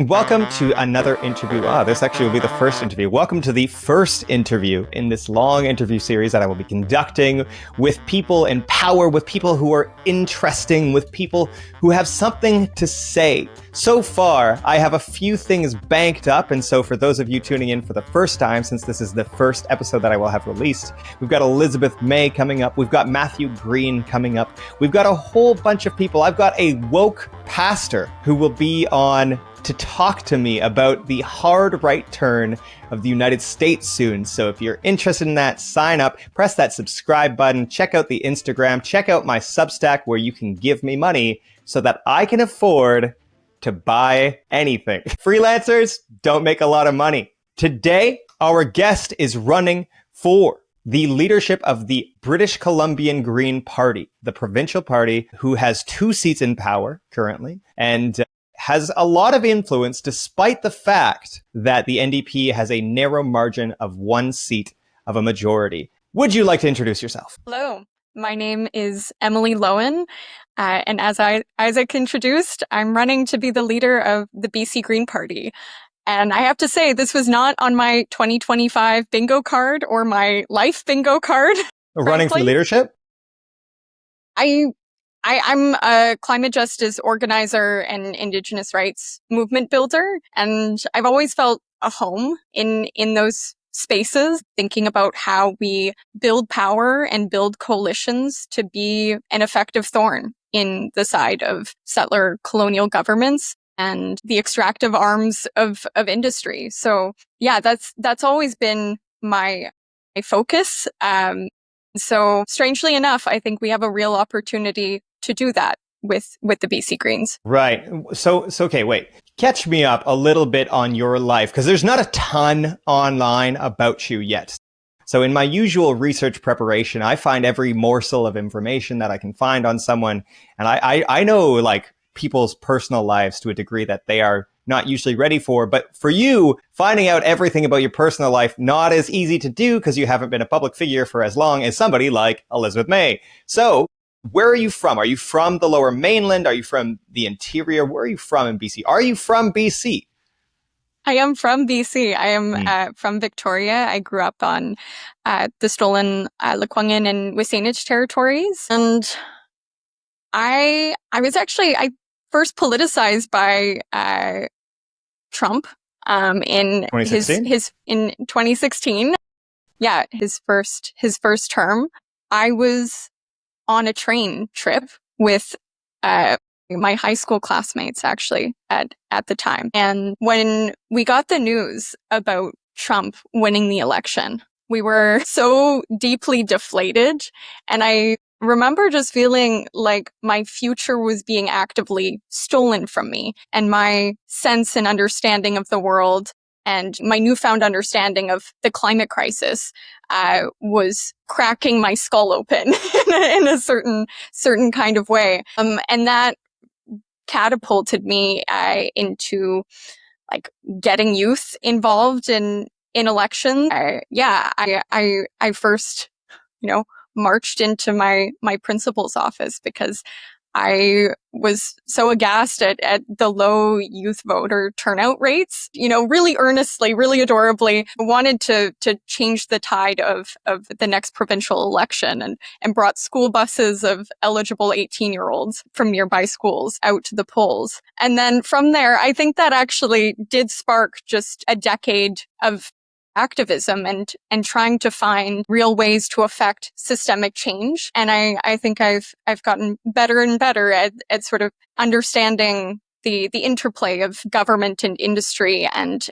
Welcome to another interview. This actually will be the first interview. Welcome to the first interview in this long interview series that I will be conducting with people in power, with people who are interesting, with people who have something to say. So far, I have a few things banked up, and so for those of you tuning in for the first time, since this is the first episode that I will have released, we've got Elizabeth May coming up, we've got Matthew Green coming up, we've got a whole bunch of people. I've got a woke pastor who will be on to talk to me about the hard right turn of the United States soon. So if you're interested in that, sign up, press that subscribe button, check out the Instagram, check out my Substack where you can give me money so that I can afford to buy anything. Freelancers don't make a lot of money. Today, our guest is running for the leadership of the British Columbian Green Party, the provincial party who has 2 seats in power currently, and has a lot of influence despite the fact that the NDP has a narrow margin of 1 seat of a majority. Would you like to introduce yourself? Hello, my name is Emily Lowan, and as Isaac introduced, I'm running to be the leader of the BC Green Party. And I have to say, this was not on my 2025 bingo card or my life bingo card. Running for leadership? I'm a climate justice organizer and Indigenous rights movement builder, and I've always felt a home in those spaces, thinking about how we build power and build coalitions to be an effective thorn in the side of settler colonial governments and the extractive arms of industry. So yeah, that's always been my focus. So strangely enough, I think we have a real opportunity to do that with the BC Greens. Right. So okay, wait. Catch me up a little bit on your life, because there's not a ton online about you yet. So in my usual research preparation, I find every morsel of information that I can find on someone. And I know like people's personal lives to a degree that they are not usually ready for. But for you, finding out everything about your personal life, not as easy to do because you haven't been a public figure for as long as somebody like Elizabeth May. So where are you from? Are you from the Lower Mainland? Are you from the interior? Where are you from in BC? Are you from BC? I am from BC. I am from Victoria. I grew up on the stolen Lekwungen and Wasanich territories. And I first politicized by Trump in 2016? his in 2016. Yeah, his first term. I was on a train trip with my high school classmates actually at the time. And when we got the news about Trump winning the election, we were so deeply deflated. And I remember just feeling like my future was being actively stolen from me, and my sense and understanding of the world and my newfound understanding of the climate crisis was cracking my skull open in a certain kind of way. And that catapulted me into like getting youth involved in elections. I first, marched into my principal's office because I was so aghast at the low youth voter turnout rates, really earnestly, really adorably wanted to change the tide of the next provincial election and brought school buses of eligible 18-year-olds from nearby schools out to the polls. And then from there, I think that actually did spark just a decade of activism and trying to find real ways to affect systemic change. And I think I've gotten better and better at sort of understanding the interplay of government and industry and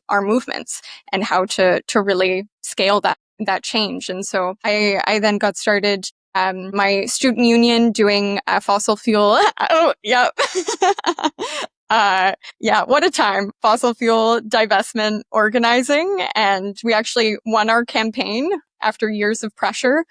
our movements and how to really scale that change. And so I then got started my student union doing fossil fuel. Oh, yeah. What a time. Fossil fuel divestment organizing. And we actually won our campaign after years of pressure,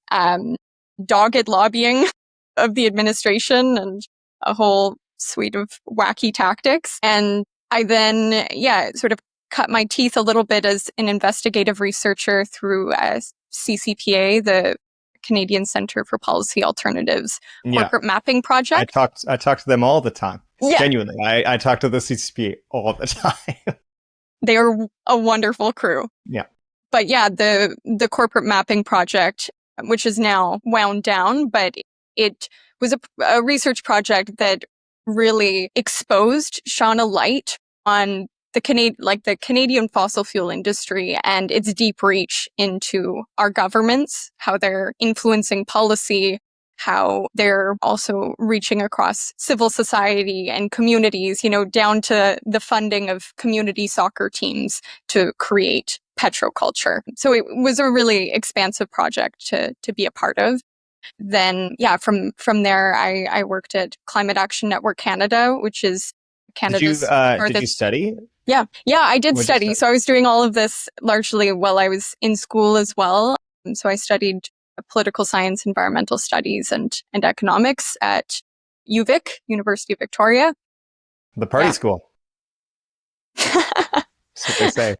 dogged lobbying of the administration and a whole suite of wacky tactics. And I then, sort of cut my teeth a little bit as an investigative researcher through CCPA, the Canadian Centre for Policy Alternatives Yeah. corporate mapping project. I talk to them all the time. Yeah. Genuinely. I talk to the CCP all the time. They are a wonderful crew. Yeah. But yeah, the corporate mapping project, which is now wound down, but it was a research project that really shone a light on the Canadian fossil fuel industry and its deep reach into our governments, how they're influencing policy, how they're also reaching across civil society and communities, down to the funding of community soccer teams to create petroculture. So it was a really expansive project to be a part of. Then, from there, I worked at Climate Action Network Canada, which is Canada's did you study? Yeah, I did study. So I was doing all of this largely while I was in school as well. So I studied political science, environmental studies, and economics at UVic, University of Victoria. The party school. That's what they say.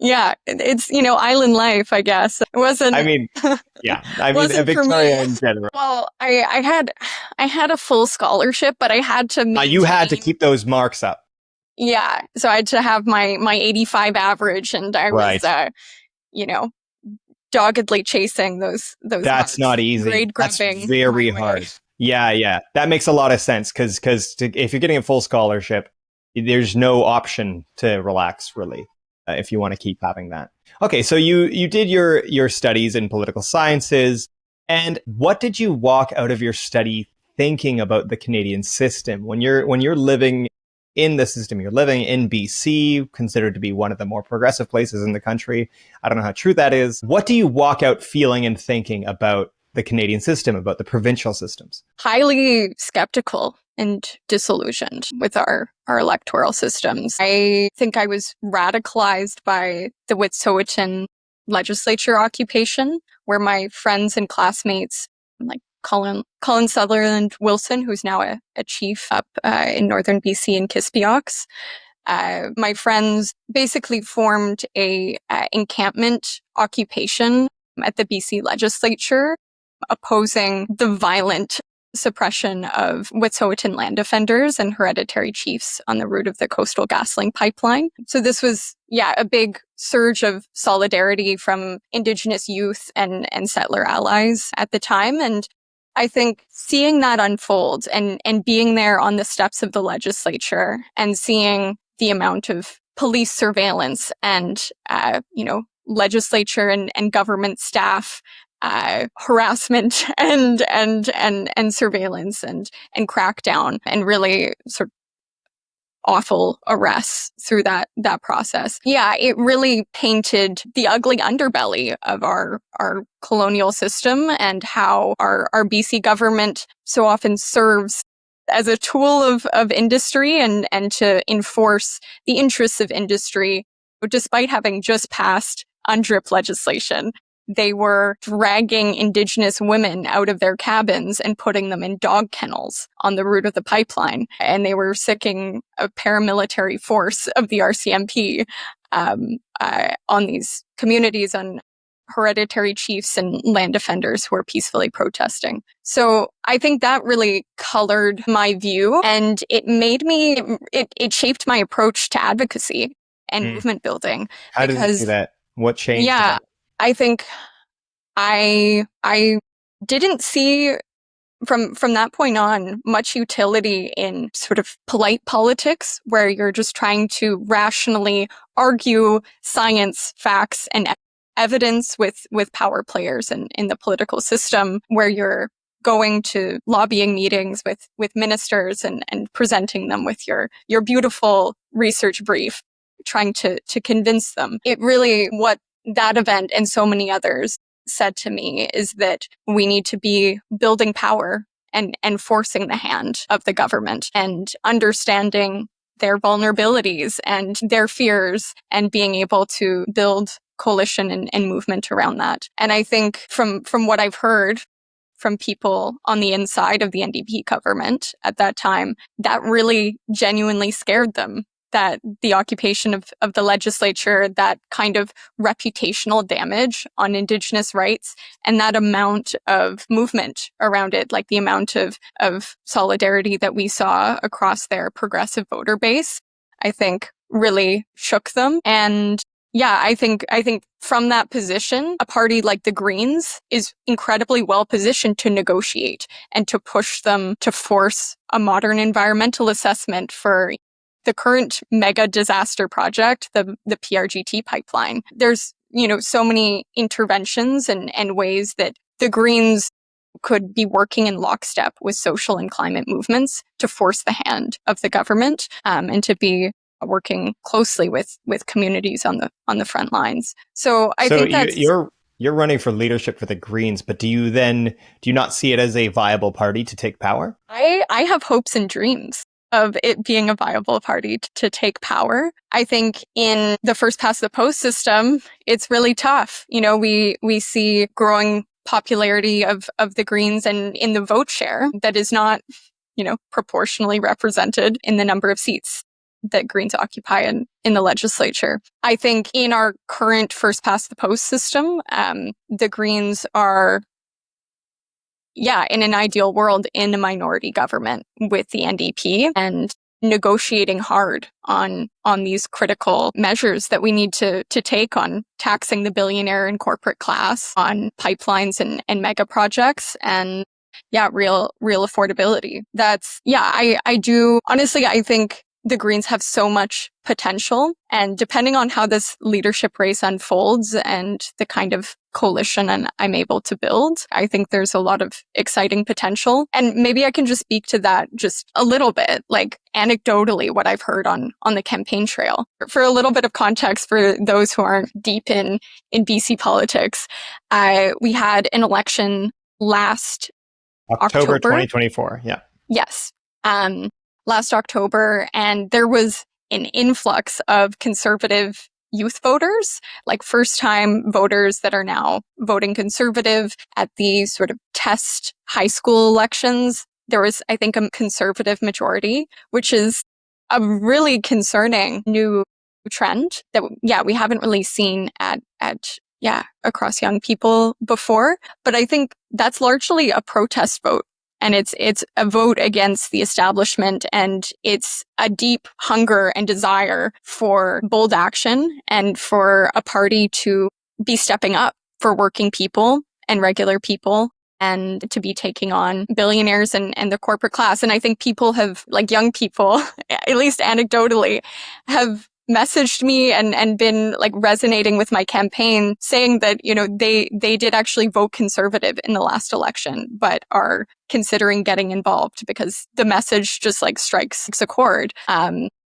Yeah, it's, island life, I guess. It wasn't. Victoria in general. Well, I had a full scholarship, but I had to maintain. You had to keep those marks up. Yeah, so I had to have my 85 average, and I was, doggedly chasing those. That's marks. not easy. Grade grubbing. That's very hard. Yeah. That makes a lot of sense because if you're getting a full scholarship, there's no option to relax, really, if you want to keep having that. Okay, so you did your studies in political sciences, and what did you walk out of your study thinking about the Canadian system when you're living in the system? You're living in BC, considered to be one of the more progressive places in the country. I don't know how true that is. What do you walk out feeling and thinking about the Canadian system, about the provincial systems? Highly skeptical and disillusioned with our electoral systems. I think I was radicalized by the Wet'suwet'en legislature occupation, where my friends and classmates, like Colin Sutherland Wilson, who's now a chief up in northern BC in Kispiox, my friends basically formed a encampment occupation at the BC legislature, opposing the violent suppression of Wet'suwet'en land defenders and hereditary chiefs on the route of the Coastal GasLink pipeline. So this was, a big surge of solidarity from Indigenous youth and settler allies at the time. And I think seeing that unfold and being there on the steps of the legislature and seeing the amount of police surveillance and, legislature and government staff harassment and surveillance and crackdown and really sort of awful arrests through that process. Yeah, it really painted the ugly underbelly of our colonial system and how our BC government so often serves as a tool of industry and to enforce the interests of industry, despite having just passed UNDRIP legislation. They were dragging Indigenous women out of their cabins and putting them in dog kennels on the route of the pipeline. And they were sicking a paramilitary force of the RCMP on these communities, on hereditary chiefs and land defenders who were peacefully protesting. So I think that really colored my view, and it made me, it shaped my approach to advocacy and movement building. How did you do that? What changed? Yeah. I think I didn't see from that point on much utility in sort of polite politics, where you're just trying to rationally argue science, facts, and evidence with power players in the political system, where you're going to lobbying meetings with ministers and presenting them with your beautiful research brief, trying to convince them. It really, what that event and so many others said to me is that we need to be building power and forcing the hand of the government and understanding their vulnerabilities and their fears and being able to build coalition and movement around that. And I think from what I've heard from people on the inside of the NDP government at that time, that really genuinely scared them, that the occupation of the legislature, that kind of reputational damage on Indigenous rights, and that amount of movement around it, like the amount of solidarity that we saw across their progressive voter base, I think really shook them. And yeah, I think from that position, a party like the Greens is incredibly well positioned to negotiate and to push them to force a modern environmental assessment for the current mega disaster project, the PRGT pipeline. There's, so many interventions and ways that the Greens could be working in lockstep with social and climate movements to force the hand of the government, and to be working closely with communities on the front lines. So I think that's... you're running for leadership for the Greens, but do you not see it as a viable party to take power? I have hopes and dreams of it being a viable party to take power. I think in the first past the post system, it's really tough. We see growing popularity of the Greens and in the vote share that is not, proportionally represented in the number of seats that Greens occupy in the legislature. I think in our current first past the post system, the Greens are, in an ideal world, in a minority government with the NDP and negotiating hard on these critical measures that we need to take on taxing the billionaire and corporate class, on pipelines and mega projects, and real affordability. I do honestly, I think the Greens have so much potential, and depending on how this leadership race unfolds and the kind of coalition I'm able to build, I think there's a lot of exciting potential. And maybe I can just speak to that just a little bit, like anecdotally, what I've heard on the campaign trail. For a little bit of context for those who aren't deep in BC politics, we had an election last October 2024. Yeah. Yes. Last October, and there was an influx of conservative youth voters, like first-time voters that are now voting conservative at the sort of test high school elections. There was, I think, a conservative majority, which is a really concerning new trend that, we haven't really seen at across young people before. But I think that's largely a protest vote. And it's a vote against the establishment, and it's a deep hunger and desire for bold action and for a party to be stepping up for working people and regular people, and to be taking on billionaires and the corporate class. And I think people have, like young people, at least anecdotally, have messaged me and been like resonating with my campaign, saying that, they did actually vote conservative in the last election, but are considering getting involved because the message just like strikes a chord.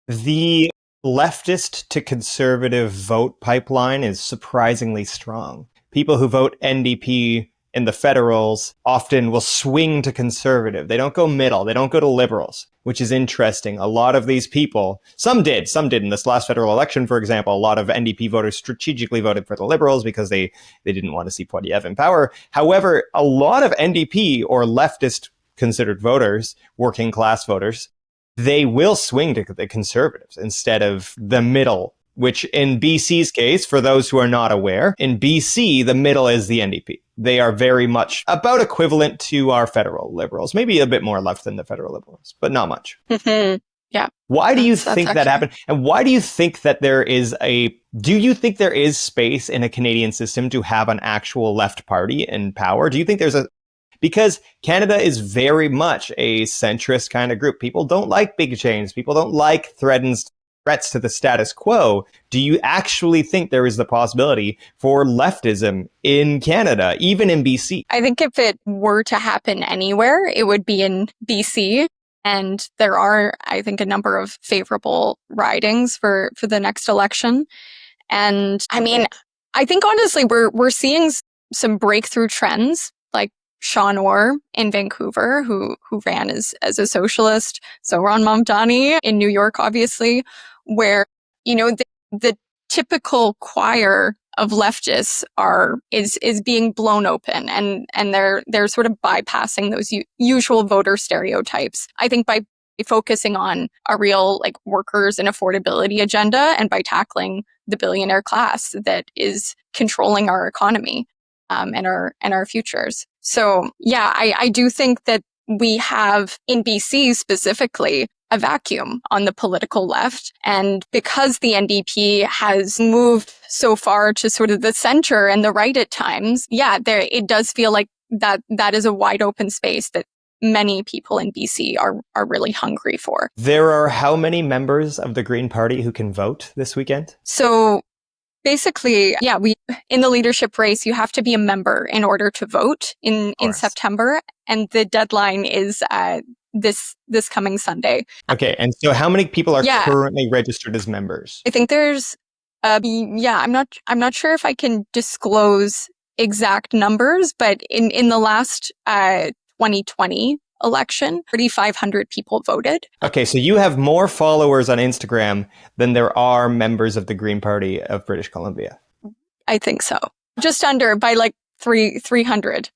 The leftist to conservative vote pipeline is surprisingly strong. People who vote NDP in the federals often will swing to conservative. They don't go middle. They don't go to liberals, which is interesting. A lot of these people, some did in this last federal election, for example. A lot of NDP voters strategically voted for the liberals because they didn't want to see Poilievre in power. However, a lot of NDP or leftist considered voters, working class voters, they will swing to the conservatives instead of the middle, which in BC's case, for those who are not aware, in BC, the middle is the NDP. They are very much about equivalent to our federal liberals, maybe a bit more left than the federal liberals, but not much. Mm-hmm. Yeah. Why do you think that happened? And why do you think that do you think there is space in a Canadian system to have an actual left party in power? Do you think because Canada is very much a centrist kind of group. People don't like big change. People don't like threats to the status quo. Do you actually think there is the possibility for leftism in Canada, even in BC? I think if it were to happen anywhere, it would be in BC. And there are, I think, a number of favorable ridings for the next election. And I mean, I think honestly, we're seeing some breakthrough trends, like Sean Orr in Vancouver, who ran as a socialist. So Ron Mamdani in New York, obviously, where, the typical choir of leftists is being blown open, and they're sort of bypassing those usual voter stereotypes. I think by focusing on a real like workers and affordability agenda, and by tackling the billionaire class that is controlling our economy and our futures. So yeah, I do think that we have in BC specifically a vacuum on the political left. And because the NDP has moved so far to sort of the center and the right at times, it does feel like that is a wide open space that many people in BC are really hungry for. There are how many members of the Green Party who can vote this weekend? So basically, we in the leadership race, you have to be a member in order to vote in September. And the deadline is this coming Sunday. Okay, and so how many people are currently registered as members? I think there's I'm not sure if I can disclose exact numbers, but in the last 2020 election, 3,500 people voted. Okay, so you have more followers on Instagram than there are members of the Green Party of British Columbia. I think so. Just under by like 300.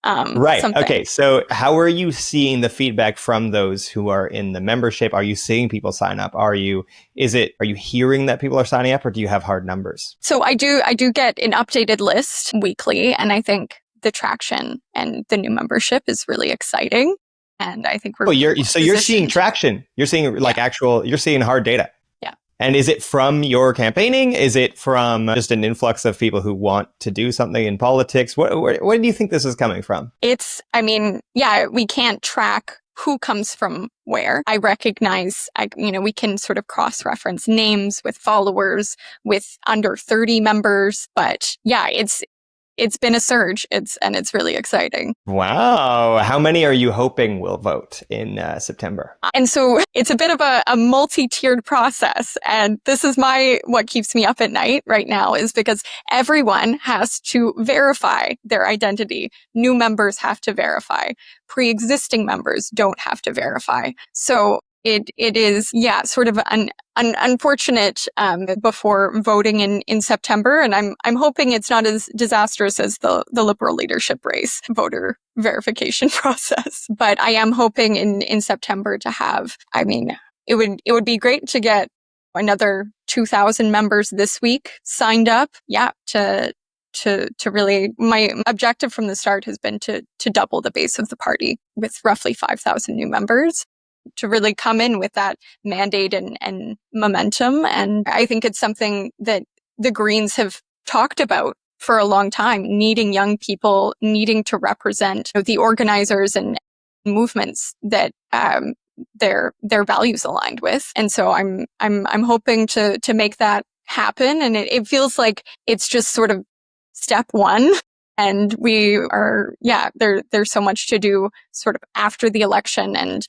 Right. Something. Okay. So how are you seeing the feedback from those who are in the membership? Are you seeing people sign up? Are you hearing that people are signing up, or do you have hard numbers? So I do get an updated list weekly, and I think the traction and the new membership is really exciting. And I think you're seeing traction. You're seeing you're seeing hard data. Yeah. And is it from your campaigning? Is it from just an influx of people who want to do something in politics? Where do you think this is coming from? We can't track who comes from where. I recognize, we can sort of cross-reference names with followers, with under 30 members. But yeah, it's been a surge. It's really exciting. Wow. How many are you hoping will vote in September? And so it's a bit of a multi-tiered process. And this is what keeps me up at night right now, is because everyone has to verify their identity. New members have to verify. Pre-existing members don't have to verify. So it is, sort of an unfortunate before voting in September, and I'm hoping it's not as disastrous as the Liberal leadership race voter verification process. But I am hoping in September to have. It would be great to get another 2,000 members this week signed up. To really, my objective from the start has been to double the base of the party with roughly 5,000 new members, to really come in with that mandate and momentum. And I think it's something that the Greens have talked about for a long time, needing young people, needing to represent the organizers and movements that their values aligned with. And so I'm hoping to make that happen. And it feels like it's just sort of step one. And we are, there's so much to do sort of after the election and,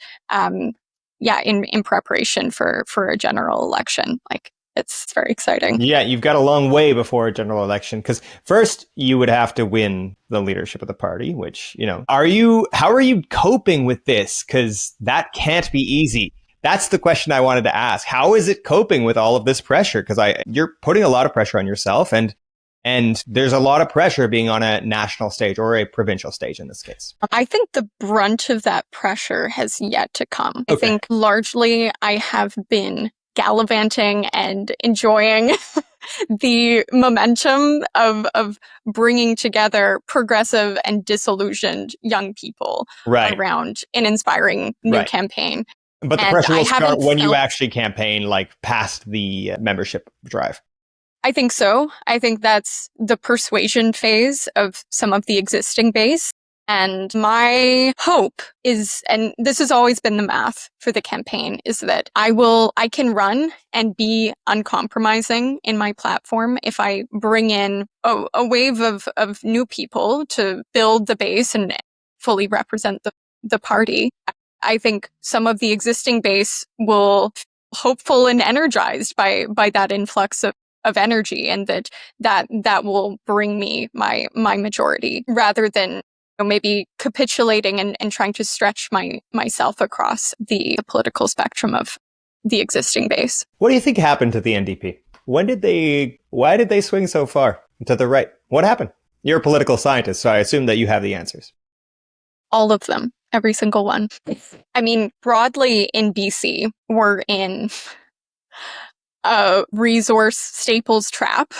in preparation for a general election. Like, it's very exciting. Yeah, you've got a long way before a general election, because first you would have to win the leadership of the party, which, how are you coping with this? Because that can't be easy. That's the question I wanted to ask. How is it coping with all of this pressure? Because you're putting a lot of pressure on yourself, and there's a lot of pressure being on a national stage or a provincial stage in this case. I think the brunt of that pressure has yet to come. Okay. I think largely I have been gallivanting and enjoying the momentum of bringing together progressive and disillusioned young people around an inspiring new campaign. But the pressure will start when you actually campaign, like past the membership drive. I think so. I think that's the persuasion phase of some of the existing base. And my hope is, and this has always been the math for the campaign, is that I can run and be uncompromising in my platform if I bring in a wave of new people to build the base and fully represent the party. I think some of the existing base will feel hopeful and energized by that influx of energy, and that will bring me my majority, rather than maybe capitulating and trying to stretch myself across the political spectrum of the existing base. What do you think happened to the NDP? Why did they swing so far to the right? What happened? You're a political scientist, so I assume that you have the answers. All of them. Every single one. I mean, broadly in BC, we're in a resource staples trap,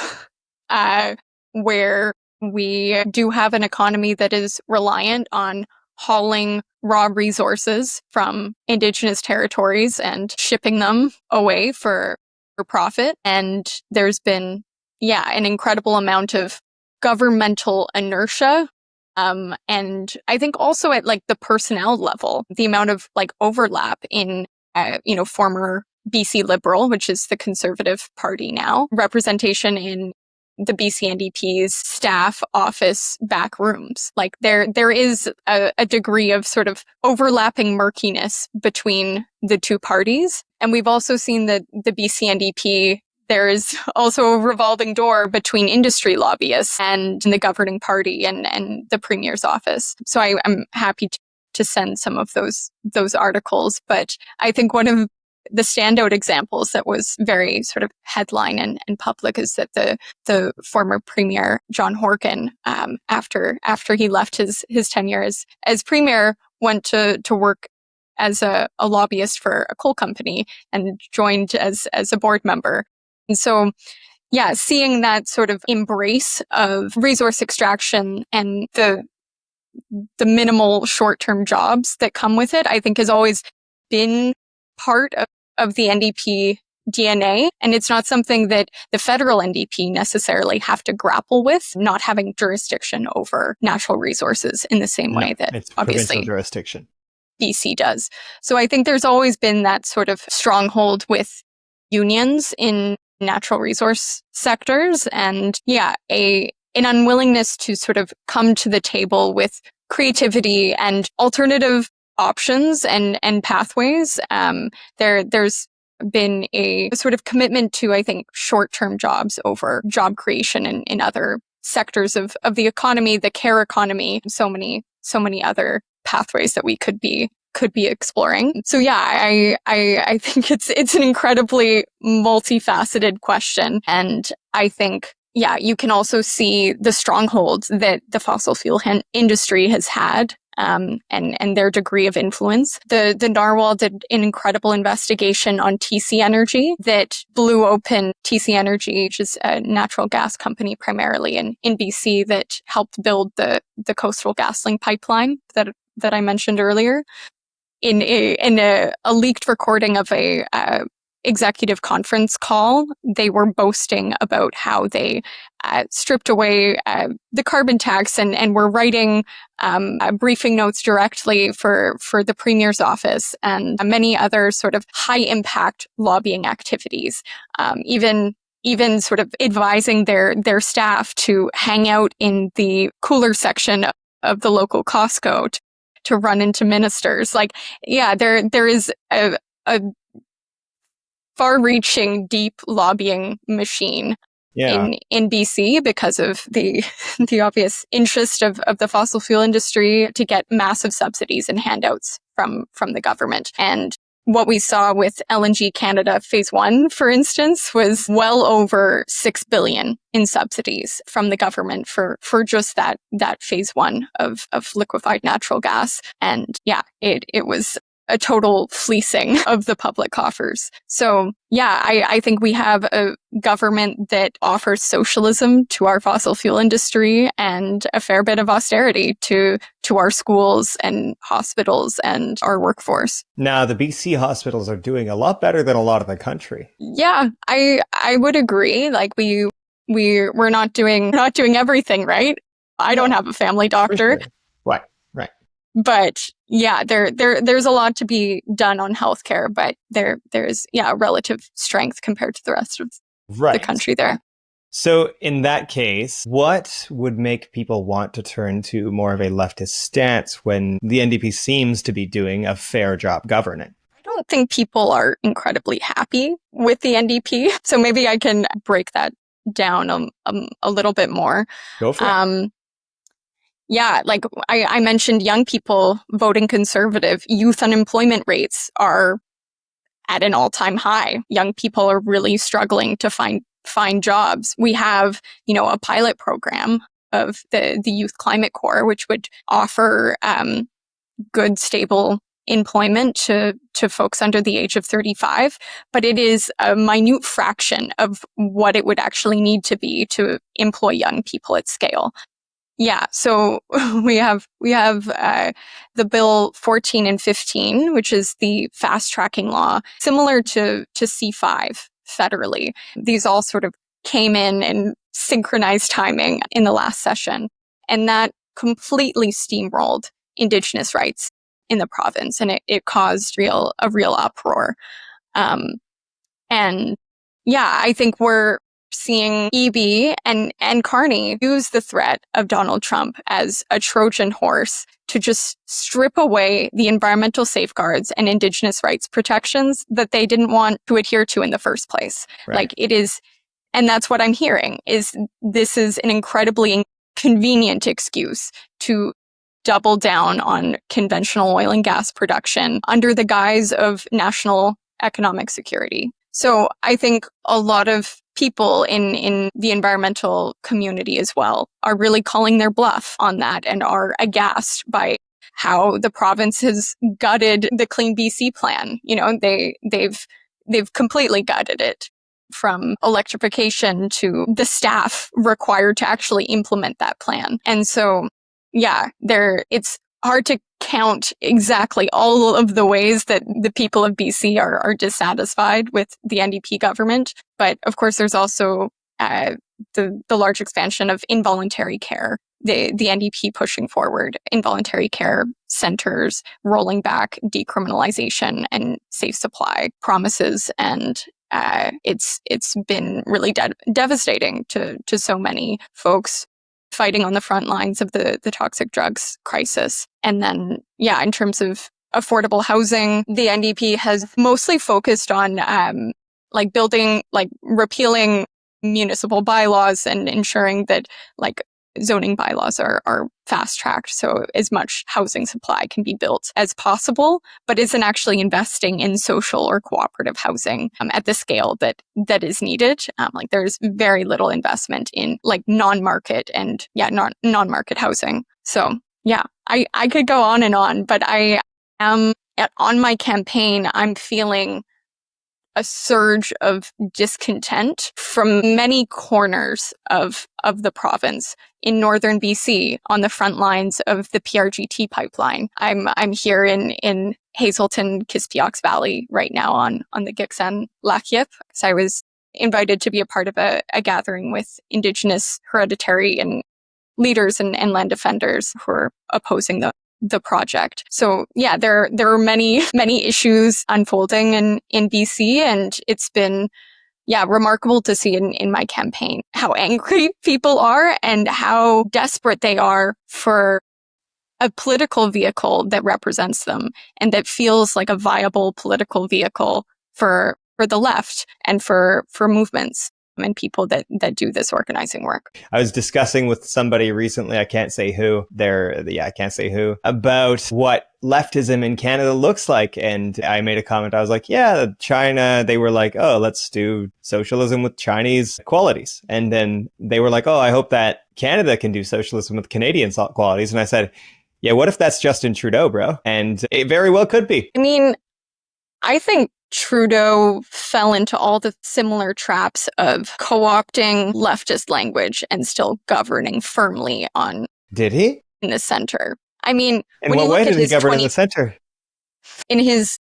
where we do have an economy that is reliant on hauling raw resources from Indigenous territories and shipping them away for profit. And there's been, an incredible amount of governmental inertia. And I think also at like the personnel level, the amount of like overlap in, former BC Liberal, which is the Conservative Party now, representation in the BC NDP's staff office back rooms. Like there is a degree of sort of overlapping murkiness between the two parties. And we've also seen that the BC NDP, there is also a revolving door between industry lobbyists and the governing party and the Premier's office. So I'm happy to send some of those articles. But I think one of the standout examples that was very sort of headline and public is that the former Premier, John Horgan, after he left his tenure as Premier, went to work as a lobbyist for a coal company and joined as a board member. And so, seeing that sort of embrace of resource extraction and the minimal short-term jobs that come with it, I think has always been part of the NDP DNA. And it's not something that the federal NDP necessarily have to grapple with, not having jurisdiction over natural resources in the same way that it's obviously provincial jurisdiction. BC does. So I think there's always been that sort of stronghold with unions in natural resource sectors and an unwillingness to sort of come to the table with creativity and alternative options and pathways. There's been a sort of commitment to, I think, short-term jobs over job creation in other sectors of the economy, the care economy, so many other pathways that we could be exploring. So I think it's an incredibly multifaceted question. And I think, you can also see the strongholds that the fossil fuel industry has had, and their degree of influence. The Narwhal did an incredible investigation on TC Energy that blew open TC Energy, which is a natural gas company primarily in BC that helped build the Coastal GasLink pipeline that I mentioned earlier. In a leaked recording of a executive conference call, they were boasting about how they stripped away the carbon tax and were writing briefing notes directly for the Premier's office and many other sort of high impact lobbying activities, even sort of advising their staff to hang out in the cooler section of the local Costco to run into ministers. Like, there is a far-reaching, deep lobbying machine in BC because of the obvious interest of the fossil fuel industry to get massive subsidies and handouts from the government. And what we saw with LNG Canada Phase 1, for instance, was well over $6 billion in subsidies from the government for just that Phase 1 of liquefied natural gas. And it was a total fleecing of the public coffers. So I think we have a government that offers socialism to our fossil fuel industry and a fair bit of austerity to our schools and hospitals and our workforce. Now, the BC hospitals are doing a lot better than a lot of the country. Yeah, I would agree. Like we're not doing everything right. I don't have a family doctor. Sure. Right. But there's a lot to be done on healthcare, but there's relative strength compared to the rest of the country there. So in that case, what would make people want to turn to more of a leftist stance when the NDP seems to be doing a fair job governing? I don't think people are incredibly happy with the NDP. So maybe I can break that down a little bit more. Go for it. Like I mentioned, young people voting Conservative, youth unemployment rates are at an all-time high. Young people are really struggling to find jobs. We have, a pilot program of the Youth Climate Corps, which would offer good, stable employment to folks under the age of 35, but it is a minute fraction of what it would actually need to be to employ young people at scale. Yeah, so we have the Bill 14 and 15, which is the fast tracking law, similar to C5 federally. These all sort of came in synchronized timing in the last session, and that completely steamrolled Indigenous rights in the province, and it caused a real uproar. And yeah, I think we're seeing EB and Carney use the threat of Donald Trump as a Trojan horse to just strip away the environmental safeguards and Indigenous rights protections that they didn't want to adhere to in the first place. Right. Like it is, and that's what I'm hearing, is this is an incredibly convenient excuse to double down on conventional oil and gas production under the guise of national economic security. So I think a lot of people in the environmental community as well are really calling their bluff on that and are aghast by how the province has gutted the Clean BC plan. You know, they've completely gutted it, from electrification to the staff required to actually implement that plan. And so, yeah, it's hard to count exactly all of the ways that the people of BC are dissatisfied with the NDP government. But of course, there's also the large expansion of involuntary care. The NDP pushing forward involuntary care centers, rolling back decriminalization and safe supply promises, and it's been really devastating to so many folks fighting on the front lines of the toxic drugs crisis. And then, yeah, in terms of affordable housing, the NDP has mostly focused on repealing municipal bylaws and ensuring that zoning bylaws are fast-tracked so as much housing supply can be built as possible, but isn't actually investing in social or cooperative housing at the scale that is needed. There's very little investment in non-market and non-market housing. So yeah, I could go on and on, but I am on my campaign, I'm feeling a surge of discontent from many corners of the province in northern BC on the front lines of the PRGT pipeline. I'm here in Hazelton, Kispiox Valley right now on the Gixen Lac-Yip. So I was invited to be a part of a gathering with Indigenous hereditary and leaders and land defenders who are opposing the project. So yeah, there are many issues unfolding in BC, and it's been remarkable to see in my campaign how angry people are and how desperate they are for a political vehicle that represents them and that feels like a viable political vehicle for the left and for movements and people that do this organizing work. I was discussing with somebody recently, I can't say who, about what leftism in Canada looks like. And I made a comment. I was like, yeah, China, they were like, oh, let's do socialism with Chinese qualities. And then they were like, oh, I hope that Canada can do socialism with Canadian qualities. And I said, yeah, what if that's Justin Trudeau, bro? And it very well could be. I mean, I think Trudeau fell into all the similar traps of co-opting leftist language and still governing firmly on. Did he? In the center. I mean, in what way did he govern in the center? In his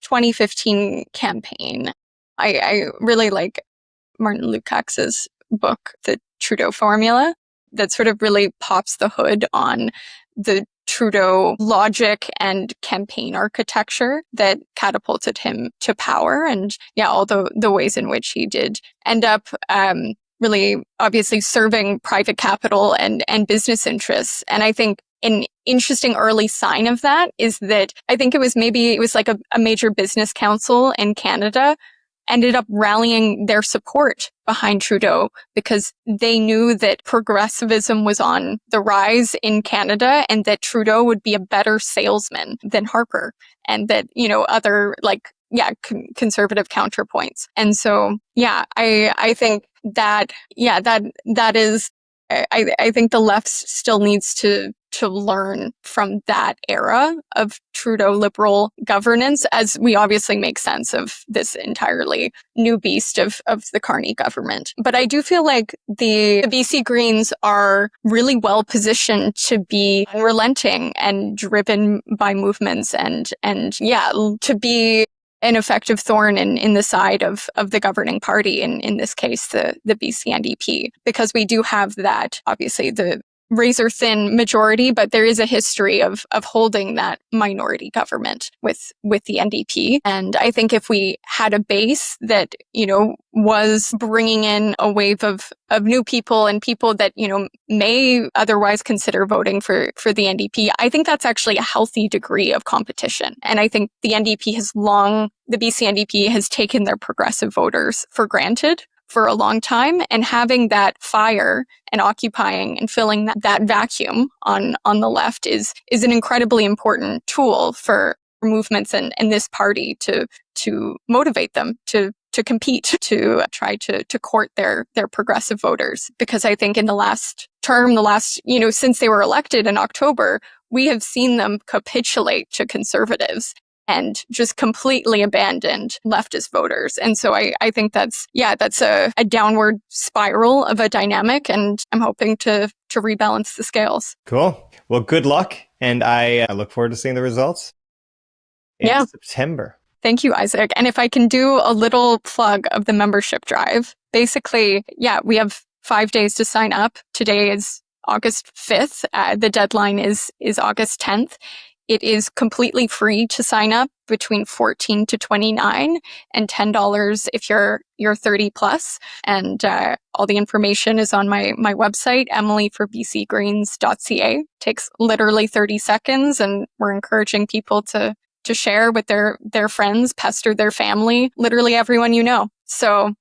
2015 campaign, I really like Martin Lukács's book, The Trudeau Formula, that sort of really pops the hood on the Trudeau logic and campaign architecture that catapulted him to power. And all the ways in which he did end up really obviously serving private capital and business interests. And I think an interesting early sign of that is that I think it was like a major business council in Canada ended up rallying their support behind Trudeau because they knew that progressivism was on the rise in Canada and that Trudeau would be a better salesman than Harper and that, other conservative counterpoints. And so, I think that is, I think the left still needs to to learn from that era of Trudeau Liberal governance, as we obviously make sense of this entirely new beast of the Carney government. But I do feel like the BC Greens are really well positioned to be unrelenting and driven by movements and to be an effective thorn in the side of the governing party, in this case, the BC NDP, because we do have that, obviously, the razor thin majority, but there is a history of holding that minority government with the NDP. And I think if we had a base that, was bringing in a wave of new people and people that, may otherwise consider voting for the NDP, I think that's actually a healthy degree of competition. And I think the BC NDP has taken their progressive voters for granted for a long time, and having that fire and occupying and filling that vacuum on the left is an incredibly important tool for movements and this party to motivate them to compete, to try to court their progressive voters. Because I think in the last term, since they were elected in October, we have seen them capitulate to conservatives and just completely abandoned leftist voters. And so I think that's a downward spiral of a dynamic, and I'm hoping to rebalance the scales. Cool. Well, good luck. And I look forward to seeing the results in September. Thank you, Isaac. And if I can do a little plug of the membership drive, basically, we have 5 days to sign up. Today is August 5th. The deadline is August 10th. It is completely free to sign up between 14 to 29 and $10 if you're 30 plus. And all the information is on my website, emilyforbcgreens.ca. Takes literally 30 seconds, and we're encouraging people to share with their friends, pester their family, literally everyone you know. So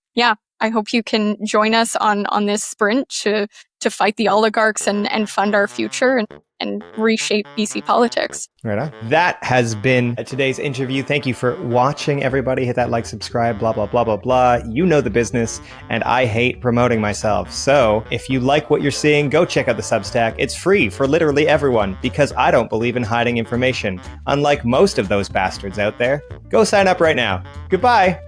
I hope you can join us on this sprint to fight the oligarchs and fund our future and reshape BC politics. Right on. That has been today's interview. Thank you for watching, everybody. Hit that like, subscribe, blah, blah, blah, blah, blah. You know the business, and I hate promoting myself. So if you like what you're seeing, go check out the Substack. It's free for literally everyone, because I don't believe in hiding information. Unlike most of those bastards out there. Go sign up right now. Goodbye.